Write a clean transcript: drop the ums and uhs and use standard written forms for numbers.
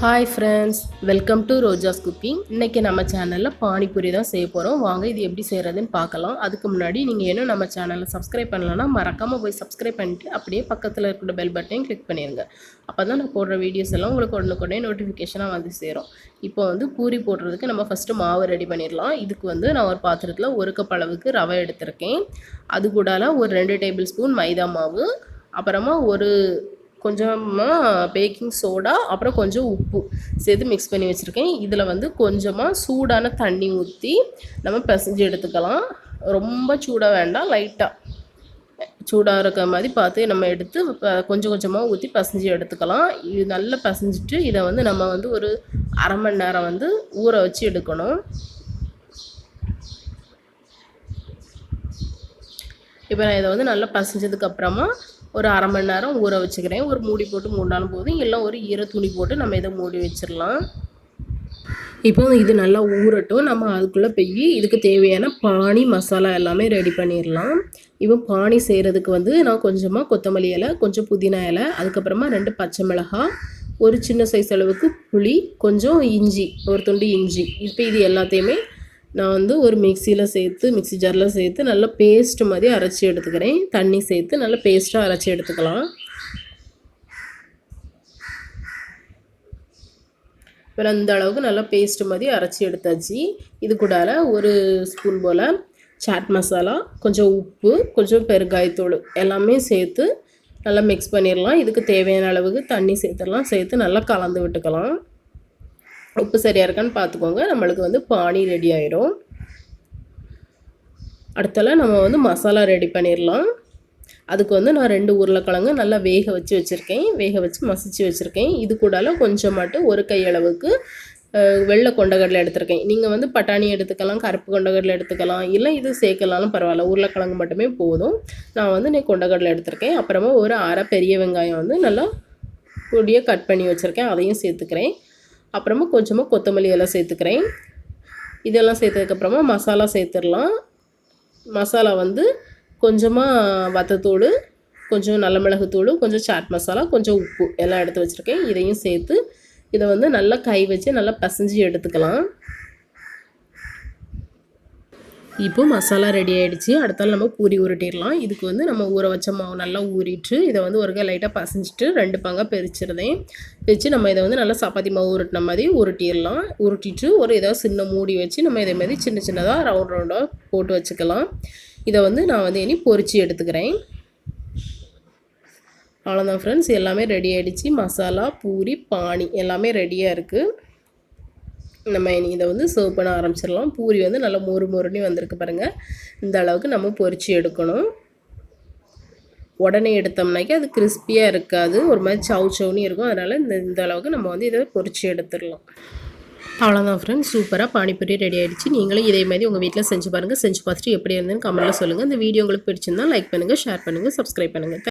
Hi friends, welcome to ROJAS cooking. இன்னைக்கு நம்ம சேனல்ல பானி பூரி தான் செய்ய போறோம். வாங்க இது எப்படி செய்யறதுன்னு பார்க்கலாம். அதுக்கு முன்னாடி நீங்க இன்னும் நம்ம சேனலை சப்ஸ்கிரைப் பண்ணலனா மறக்காம போய் சப்ஸ்கிரைப் பண்ணிட்டு அப்படியே பக்கத்துல இருக்கிற பெல் பட்டனையும் கிளிக் பண்ணிருங்க. அப்பதான் நான் போடுற வீடியோஸ் எல்லாம் உங்களுக்கு உடனுக்குடனே நோட்டிஃபிகேஷனா வந்து சேரும். இப்போ வந்து பூரி போடுறதுக்கு நம்ம ஃபர்ஸ்ட் மாவு ரெடி பண்ணிரலாம். இதுக்கு வந்து நான் ஒரு பாத்திரத்துல 1 கப் அளவுக்கு ரவை எடுத்துர்க்கேன். அது கூடல ஒரு 2 டேபிள் ஸ்பூன் மைதா மாவு, அப்புறமா ஒரு கொஞ்சமாக பேக்கிங் சோடா, அப்புறம் கொஞ்சம் உப்பு சேர்த்து மிக்ஸ் பண்ணி வச்சுருக்கேன். இதில் வந்து கொஞ்சமாக சூடான தண்ணி ஊற்றி நம்ம பிசைஞ்சு எடுத்துக்கலாம். ரொம்ப சூடாக வேண்டாம், லைட்டாக சூடாக இருக்கிற மாதிரி பார்த்து நம்ம எடுத்து கொஞ்சம் கொஞ்சமாக ஊற்றி பிசைஞ்சு எடுத்துக்கலாம். இது நல்லா பிசைஞ்சிட்டு இதை வந்து நம்ம வந்து ஒரு அரை மணி நேரம் வந்து ஊற வச்சு எடுக்கணும். இப்போ நான் இதை வந்து நல்லா பிசைஞ்சதுக்கப்புறமா ஒரு அரை மணி நேரம் ஊற வச்சுக்கிறேன். ஒரு மூடி போட்டு மூடினாலும் போதும், இல்லை ஒரு ஈர துணி போட்டு நம்ம இதை மூடி வச்சிடலாம். இப்போ இது நல்லா ஊறட்டும். நம்ம அதுக்குள்ளே போய் இதுக்கு தேவையான பானி மசாலா எல்லாமே ரெடி பண்ணிடலாம். இப்போ பானி செய்கிறதுக்கு வந்து நான் கொஞ்சமாக கொத்தமல்லி இலை, கொஞ்சம் புதினா இலை, அதுக்கப்புறமா 2 பச்சை மிளகாய், ஒரு சின்ன சைஸ் அளவுக்கு புளி, கொஞ்சம் இஞ்சி, ஒரு துண்டு இஞ்சி, இப்போ இது எல்லாத்தையுமே நான் வந்து ஒரு மிக்ஸி ஜாரில் சேர்த்து நல்லா பேஸ்ட் மாதிரி அரைச்சி எடுத்துக்கிறேன். தண்ணி சேர்த்து நல்லா பேஸ்ட்டாக அரைச்சி எடுத்துக்கலாம். இப்போ இந்த அளவுக்கு நல்லா பேஸ்ட் மாதிரி அரைச்சி எடுத்தாச்சு. இது கூட ஒரு ஸ்பூன் போல் சாட் மசாலா, கொஞ்சம் உப்பு, கொஞ்சம் பெருங்காயத்தூள் எல்லாமே சேர்த்து நல்லா மிக்ஸ் பண்ணிடலாம். இதுக்கு தேவையான அளவுக்கு தண்ணி சேர்த்து நல்லா கலந்து விட்டுக்கலாம். உப்பு சரியாக இருக்கான்னு பார்த்துக்கோங்க. நம்மளுக்கு வந்து பானி ரெடி ஆயிடும். அடுத்தல நம்ம வந்து மசாலா ரெடி பண்ணிடலாம். அதுக்கு வந்து நான் 2 உருளைக்கிழங்கு நல்லா வேக வச்சு மசிச்சு வச்சுருக்கேன். இது கூட கொஞ்சமாட்டு ஒரு கையளவுக்கு வெள்ளை கொண்டக்கடலை எடுத்திருக்கேன். நீங்கள் வந்து பட்டாணி எடுத்துக்கலாம், கருப்பு கொண்டக்கடலை எடுத்துக்கலாம், இல்லை இது சேர்க்கலாலும் பரவாயில்ல, உருளைக்கிழங்கு மட்டுமே போதும். நான் வந்து கொண்டக்கடலை எடுத்திருக்கேன். அப்புறமா ஒரு அரை பெரிய வெங்காயம் வந்து நல்லா பொடியாக கட் பண்ணி வச்சுருக்கேன், அதையும் சேர்த்துக்கிறேன். அப்புறமா கொஞ்சமாக கொத்தமல்லி எல்லாம் சேர்த்துக்கிறேன். இதெல்லாம் சேர்த்ததுக்கப்புறமா மசாலா சேர்த்துடலாம். மசாலா வந்து கொஞ்சமாக வத்தத்தூள், கொஞ்சம் நல்ல மிளகுத்தூள், கொஞ்சம் சாட் மசாலா, கொஞ்சம் உப்பு எல்லாம் எடுத்து வச்சுருக்கேன். இதையும் சேர்த்து இதை வந்து நல்லா கை வச்சு நல்லா பிசைஞ்சு எடுத்துக்கலாம். இப்போ மசாலா ரெடி ஆகிடுச்சு. அடுத்தால நம்ம பூரி உருட்டிடலாம். இதுக்கு வந்து நம்ம ஊற வச்ச மாவு நல்லா ஊறிட்டு இதை வந்து ஒரு லைட்டாக பசைஞ்சிட்டு 2 பங்காக பிரித்து நம்ம இதை வந்து நல்லா சப்பாத்தி மாவு உருட்டின மாதிரி உருட்டிட்டு ஒரு ஏதாவது சின்ன மூடி வச்சு நம்ம இதே மாதிரி சின்ன சின்னதாக ரவுண்டாக போட்டு வச்சுக்கலாம். இதை வந்து நான் வந்து இனி பொரிச்சு எடுத்துக்கிறேன். அவ்வளோதான் ஃப்ரெண்ட்ஸ், எல்லாமே ரெடி ஆகிடுச்சு. மசாலா, பூரி, பானி எல்லாமே ரெடியாக இருக்குது. நம்ம இனி இதை வந்து சர்வ் பண்ண ஆரம்பிச்சிடலாம். பூரி வந்து நல்லா மொறுமொறுனி வந்திருக்கு பாருங்கள். இந்த அளவுக்கு நம்ம பொரிச்சு எடுக்கணும். உடனே எடுத்தோம்னாக்கி அது கிறிஸ்பியாக இருக்காது, ஒரு மாதிரி சவுன்னு இருக்கும். அதனால் இந்த அளவுக்கு நம்ம வந்து இதை பொரிச்சு எடுத்துடலாம். அவ்வளோதான் ஃப்ரெண்ட்ஸ், சூப்பராக பானிபூரி ரெடி ஆகிடுச்சு. நீங்களும் இதே மாதிரி உங்கள் வீட்டில் செஞ்சு பாருங்கள். செஞ்சு பார்த்துட்டு எப்படி இருந்ததுன்னு கமெண்ட்டில் சொல்லுங்கள். இந்த வீடியோ உங்களுக்கு பிடிச்சிருந்தால் லைக் பண்ணுங்கள், ஷேர் பண்ணுங்கள், சப்ஸ்கிரைப் பண்ணுங்கள்.